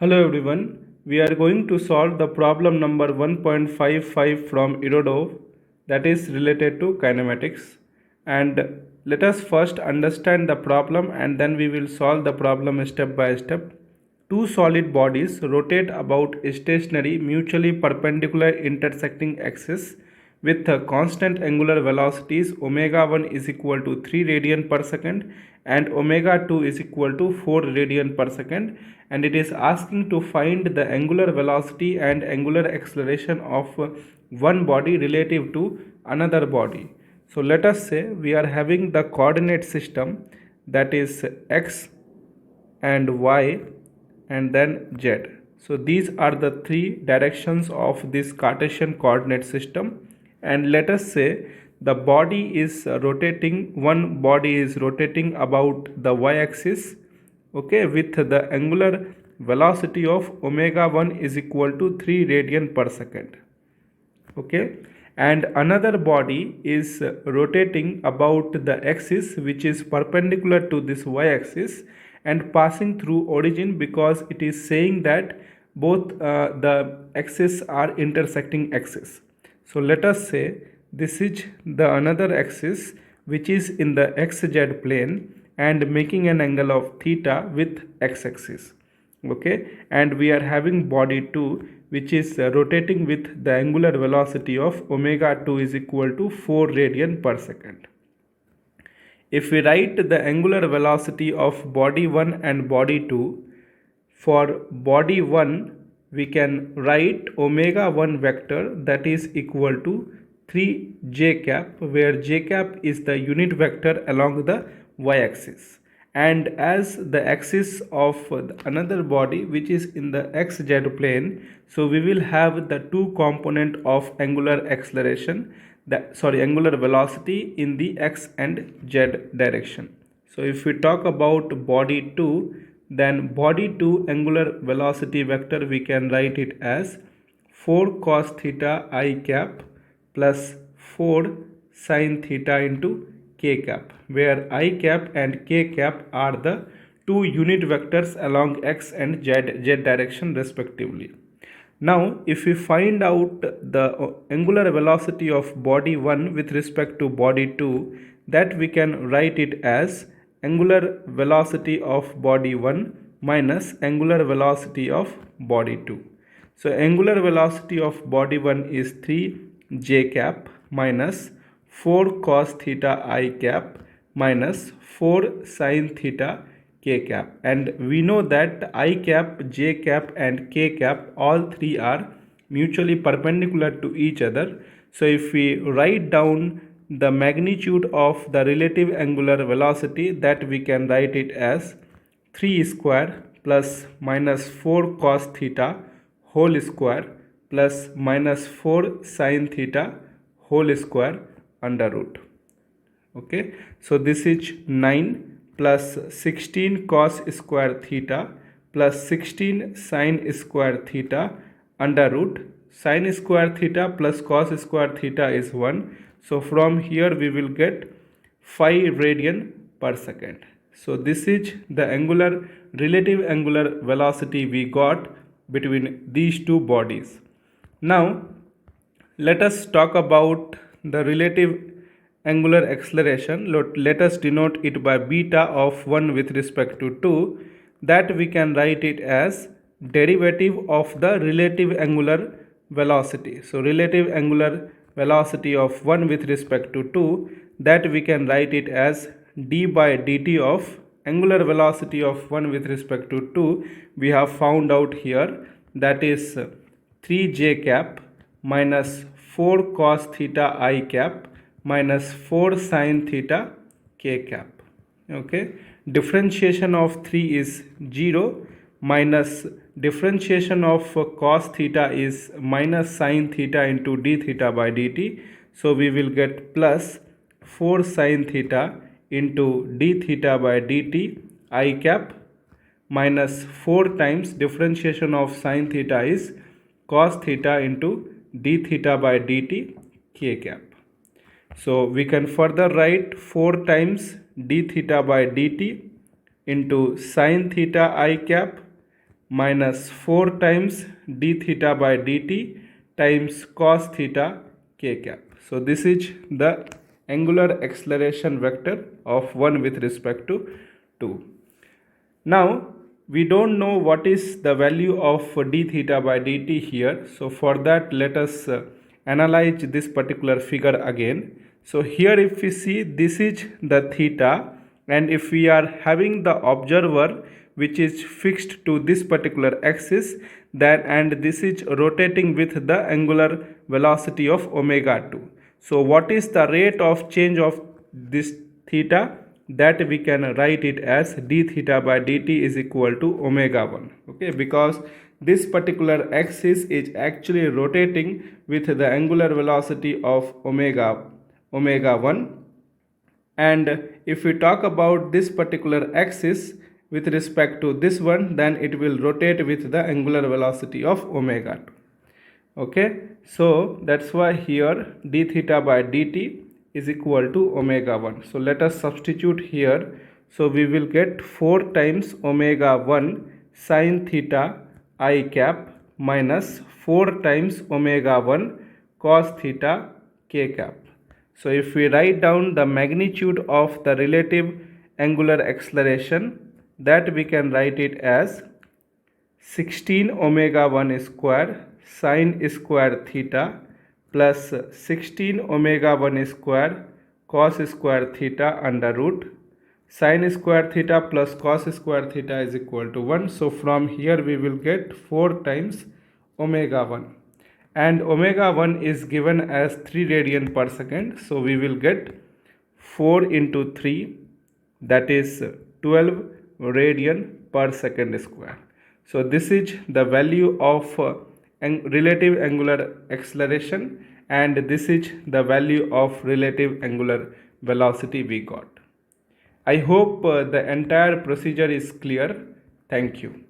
Hello everyone, we are going to solve the problem number 1.55 from Irodov, that is related to kinematics. And let us first understand the problem and then we will solve the problem step by step. Two solid bodies rotate about a stationary mutually perpendicular intersecting axis with constant angular velocities omega 1 is equal to 3 radian per second and omega 2 is equal to 4 radian per second, and it is asking to find the angular velocity and angular acceleration of one body relative to another body. So let us say we are having the coordinate system, that is x and y and then z. So these are the three directions of this Cartesian coordinate system, and let us say the body is rotating, one body is rotating about the y-axis, okay, with the angular velocity of omega 1 is equal to 3 radian per second, okay, and another body is rotating about the axis which is perpendicular to this y-axis and passing through origin, because it is saying that both the axes are intersecting axis. So let us say this is the another axis which is in the xz plane and making an angle of theta with x-axis, okay, and we are having body 2 which is rotating with the angular velocity of omega 2 is equal to 4 radian per second. If we write the angular velocity of body 1 and body 2, for body 1 we can write omega 1 vector that is equal to 3 j cap, where j cap is the unit vector along the y-axis, and as the axis of another body which is in the xz plane, so we will have the two component of angular acceleration, angular velocity in the x and z direction. So if we talk about body 2, then body 2 angular velocity vector we can write it as 4 cos theta I cap plus 4 sin theta into k cap, where I cap and k cap are the two unit vectors along x and z direction respectively. Now if we find out the angular velocity of body 1 with respect to body 2, that we can write it as angular velocity of body 1 minus angular velocity of body 2. So angular velocity of body 1 is 3 j cap minus 4 cos theta I cap minus 4 sin theta k cap, and we know that I cap, j cap and k cap all three are mutually perpendicular to each other. So if we write down the magnitude of the relative angular velocity, that we can write it as 3 square plus minus 4 cos theta whole square plus minus 4 sin theta whole square under root. Okay, so this is 9 plus 16 cos square theta plus 16 sin square theta under root. Sin square theta plus cos square theta is 1. So from here we will get 5 radian per second. So this is the relative angular velocity we got between these two bodies. Now let us talk about the relative angular acceleration. Let us denote it by beta of 1 with respect to 2, that we can write it as derivative of the relative angular velocity. So relative angular velocity of 1 with respect to 2, that we can write it as d by dt of angular velocity of 1 with respect to 2 we have found out here, that is 3 j cap minus 4 cos theta I cap minus 4 sin theta k cap. Okay, differentiation of 3 is 0 minus differentiation of cos theta is minus sin theta into d theta by dt. So we will get plus 4 sin theta into d theta by dt I cap minus 4 times differentiation of sin theta is cos theta into d theta by dt k cap. So we can further write 4 times d theta by dt into sin theta I cap minus 4 times d theta by dt times cos theta k cap. So this is the angular acceleration vector of 1 with respect to 2. Now we don't know what is the value of d theta by dt here. So for that, let us analyze this particular figure again. So here if we see, this is the theta, and if we are having the observer which is fixed to this particular axis, then and this is rotating with the angular velocity of omega 2. So what is the rate of change of this theta? That we can write it as d theta by dt is equal to omega 1. Okay, because this particular axis is actually rotating with the angular velocity of omega 1. And if we talk about this particular axis with respect to this one, then it will rotate with the angular velocity of omega 2. Okay, so that's why here d theta by dt is equal to omega 1. So let us substitute here. So we will get 4 times omega 1 sin theta I cap minus 4 times omega 1 cos theta k cap. So if we write down the magnitude of the relative angular acceleration, that we can write it as 16 omega 1 square sin square theta plus 16 omega 1 square cos square theta under root sin square theta plus cos square theta is equal to 1. So from here we will get 4 times omega 1, and omega 1 is given as 3 radian per second. So we will get 4 into 3, that is 12 radian per second square. So this is the value of relative angular acceleration, and this is the value of relative angular velocity we got. I hope the entire procedure is clear. Thank you.